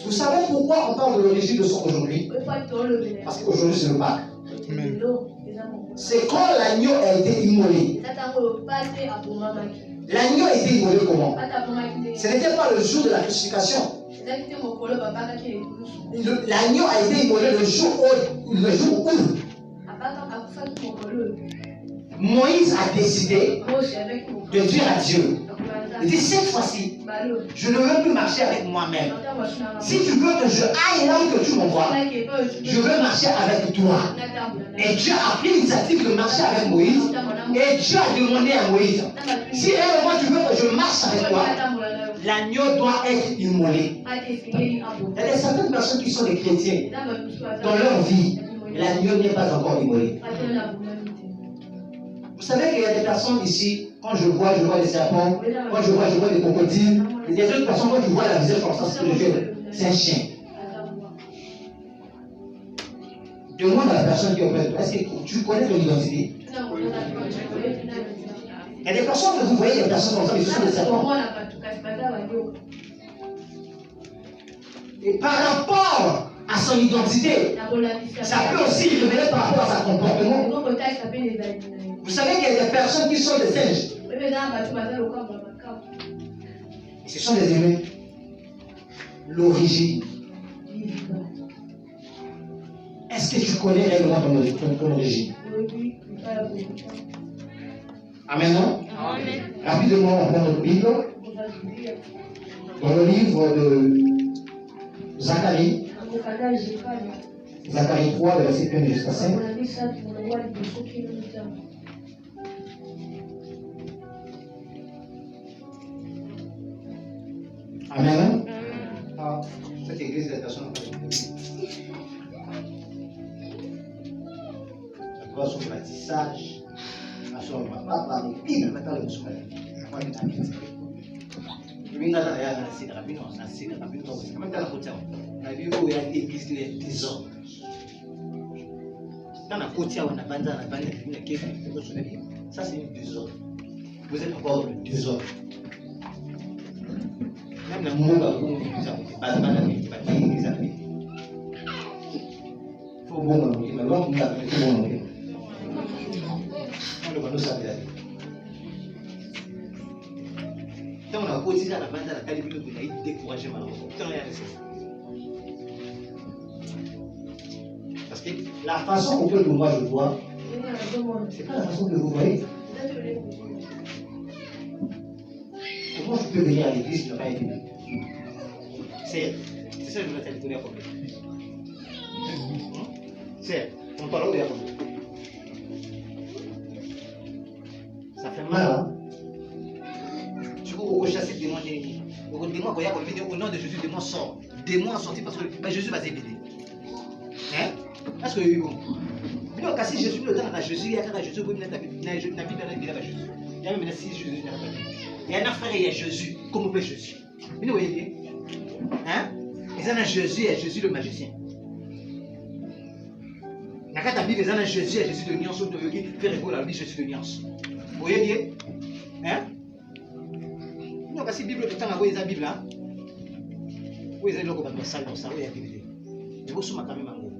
Vous savez pourquoi on parle de l'origine de son aujourd'hui? Parce qu'aujourd'hui c'est le Pâques. C'est quand l'agneau a été immolé. L'agneau a été immolé comment? Ce n'était pas le jour de la crucifixion. L'agneau a été immolé le jour où Moïse a décidé de dire à Dieu, il dit cette fois-ci, je ne veux plus marcher avec moi-même. Si tu veux que je aille là où tu m'envoies, je veux marcher avec toi. Et Dieu a pris l'initiative de marcher avec Moïse. Et Dieu a demandé à Moïse, si réellement tu veux que je marche avec toi, l'agneau doit être immolé. Il y a certaines personnes qui sont des chrétiens. Dans leur vie, l'agneau n'est pas encore immolé. Vous savez qu'il y a des personnes ici, quand je vois des serpents, quand je vois des crocodiles, il y a d'autres personnes, quand tu vois la visage comme ça, c'est un chien. Demande à la personne qui est auprès de toi, est-ce que tu connais ton identité? Il y a des personnes que vous voyez, des personnes comme ça, mais ce sont des serpents. Et par rapport à son identité, ça peut aussi révéler par rapport à son comportement. Vous savez qu'il y a des personnes qui sont des singes. Et ce sont des humains. L'origine. Est-ce que tu connais réellement ton origine? Amen, non? Amen. Rapidement, on prend notre Bible. Dans le livre de Zacharie. Zacharie 3, verset 1 jusqu'à 5. Amen. Ah, cette église, les personnes n'ont pas de ça doit sur le tissage, on ne va pas parler Bible, mais parler de ce qu'on ça c'est une désordre. Vous êtes encore le désordre. Même le mot va vous il faut bon mais l'homme vous avez tout bon. On le va nous savoir. Tant on a cotisé à la bande à la qualité vous avez découragé malheureusement. Tant il y a parce que la façon que moi je vois, c'est pas la façon que vous voyez. Comment je peux venir à l'église et ne pas être béni? C'est ça que je veux te dire comme c'est, on parle de ça fait mal, hein? Tu veux rechasser le démon ennemi. Le démon, quand il y a une vidéo, au nom de Jésus, le démon sort. Le démon a sorti parce que Jésus va s'éveiller. Hein? Est-ce que vous avez vu? Si Jésus le donne à Jésus, il y a Jésus, vous venez à Jésus. Il y a même 6 Jésus. Il y a un frère, il y a Jésus. Comment peut Jésus? Vous voyez? Hein? Il y a Jésus et Jésus le magicien. Il y a Bible, il y a Jésus et Jésus de Nuance, sauf de faire écho à la vie Jésus de Nuance. Vous voyez bien? Hein? Non, parce que la Bible, tout le temps, il y a la Bible là. Vous avez le droit de ça, il y a la Bible. Mais vous savez quand même en gros.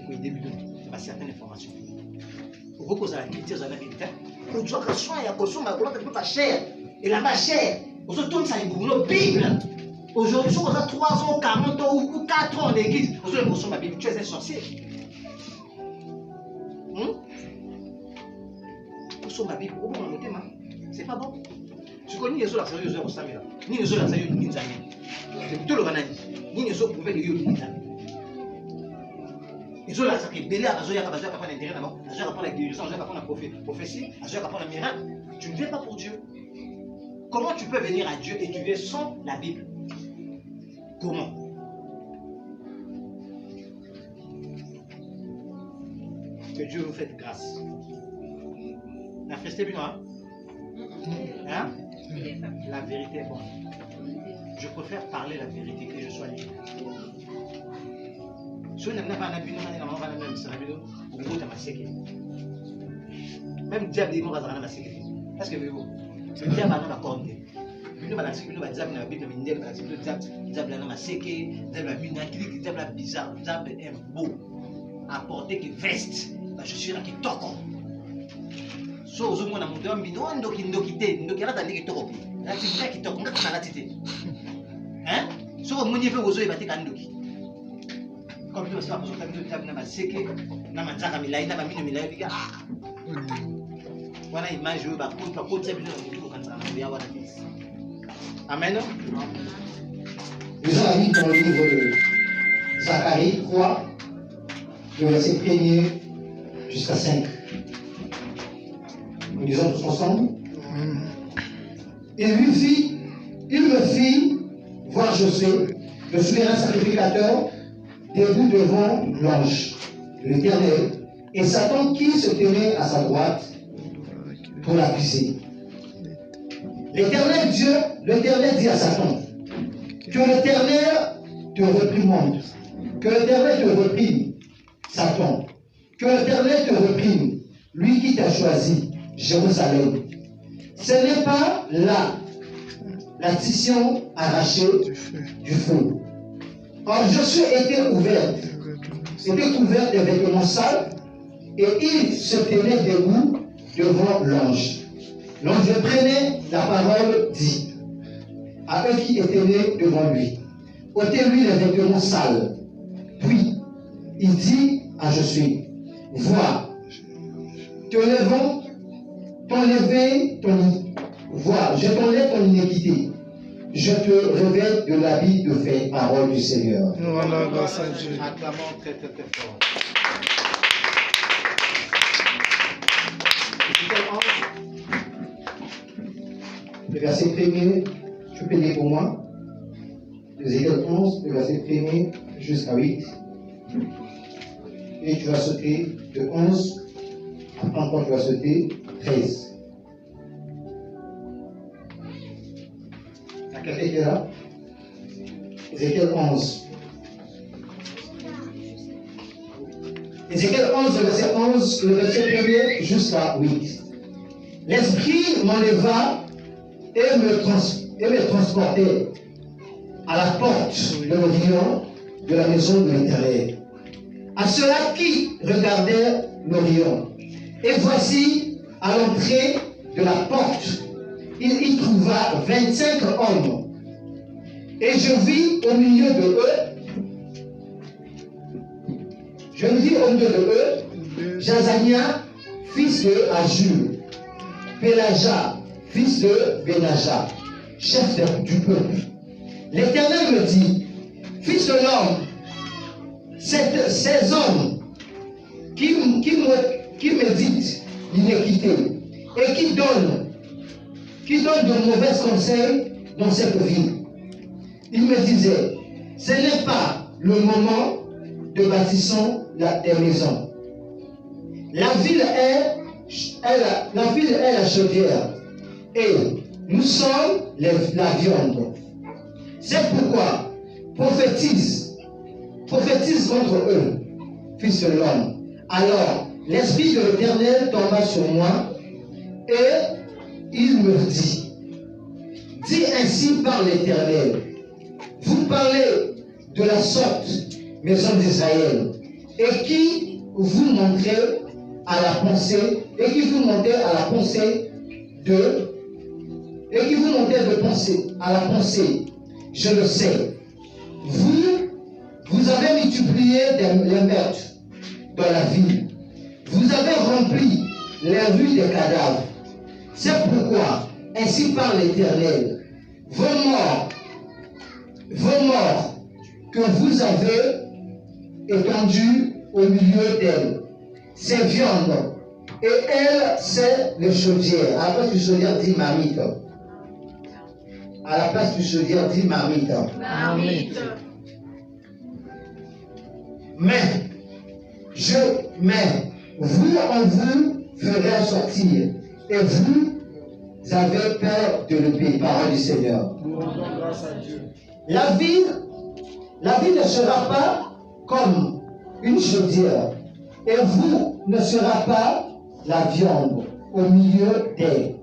Il y a début de certaines informations. Vous posez la question, vous avez la Bible. Vous doit que soit il y a besoin de pas cher. Et là bas cher. Vous tournez ça une Bible. Aujourd'hui, si vous avez 3 ans, 40 ans ou 4 ans en église, vous avez besoin de la Bible. Tu es un sorcier. Vous savez la Bible. Vous pouvez noter, c'est pas bon. Je connais les autres, les autres, ni les autres, ni les autres. Tout le banani. Ni les autres pouvaient les autres. Les autres, ça qui est belé à la zoya, à la zoya, à la intérêt d'abord, à la zoya, à la guérison, à la prophétie, à la zoya, à la miracle. Tu ne viens pas pour Dieu. Comment tu peux venir à Dieu et tu viens sans la Bible? Comment? Que Dieu vous fasse grâce. La fête est bien, hein? La vérité est bonne. Je préfère parler la vérité que je sois libre. Si on n'a pas un abus, même diable est mort à la sécurité. Est-ce que vous? Le diable a un accord. bino balakisi bino banzambe na Bible mindele balakisi bino nzambe na maseke nzambe na minakili nzambe na bizarre nzambe un beau apporter que veste ba chaussure ya kitoko so ozomona moto ya mbino ndoki te ndoki alata nde kitoko mpe alati mbino ya kitoko ngati nalati te so omoni mpe ozoyeba te ka ndoki comme bino basi bakozota bino nzambe na baseke na manzaka milai na bamino milai bika wana image oyo bakotisa bino na motu kokanisaka na moya wana te. Amen. Nous allons lire dans le livre de Zacharie 3, le verset 1er jusqu'à 5. Nous lisons tous ensemble. Il me fit voir Josué, le souverain sacrificateur, debout devant l'ange de l'Éternel, et Satan qui se tenait à sa droite pour l'accuser. L'Éternel dit à Satan, que l'Éternel te réprimande, que l'Éternel te réprime, Satan, que l'Éternel te réprime, lui qui t'a choisi, Jérusalem. Ce n'est pas là la scission arrachée du feu. Or Josué était couvert de vêtements sales, et il se tenait debout devant l'ange. L'ange prenait la parole, dit à eux qui étaient nés devant lui, ôtez-lui les vêtements sales. Puis il dit à Josué, vois, je t'enlève ton iniquité. Je te révèle de l'habit de fait, parole du Seigneur. Voilà, grâce à Dieu. Acclamons très très très fort. Le verset 1er, tu peux lire pour moi. Ézéchiel 11, le verset 1er jusqu'à 8. Et tu vas sauter de 11, après encore tu vas sauter 13. Quelqu'un qui est là? Ézéchiel 11. Ézéchiel 11, le verset 11, le verset 1er jusqu'à 8. L'Esprit m'enleva et me transportait à la porte de l'Orient de la maison de l'Éternel. À ceux-là qui regardaient l'Orient. Et voici, à l'entrée de la porte, il y trouva 25 hommes. Et je vis au milieu de eux, Jazania, fils de Azur, Pélaja, fils de Benaja, chef du peuple. L'Éternel me dit, fils de l'homme, ces hommes qui méditent l'iniquité et qui donnent de mauvais conseils dans cette vie. Il me disait, ce n'est pas le moment de bâtissons des maisons. La ville est la chaudière et nous sommes la viande. C'est pourquoi prophétise contre eux, fils de l'homme. Alors l'Esprit de l'Éternel tomba sur moi et il me dit, dis ainsi par l'Éternel, vous parlez de la sorte, maison d'Israël, et qui vous montrez à la pensée, à la pensée, je le sais. Vous avez multiplié les meurtres dans la ville. Vous avez rempli les rues des cadavres. C'est pourquoi, ainsi parle l'Éternel, vos morts que vous avez étendues au milieu d'elles, c'est viande, et elle, c'est le chaudière. À la place du chaudière, dit marmite. À la place du chaudière, dit marmite. Marmite. Mais vous en vous ferez sortir, et vous avez peur de l'épée, parole du Seigneur. Grâce à Dieu. La vie ne sera pas comme une chaudière, et vous ne serez pas la viande au milieu d'elle.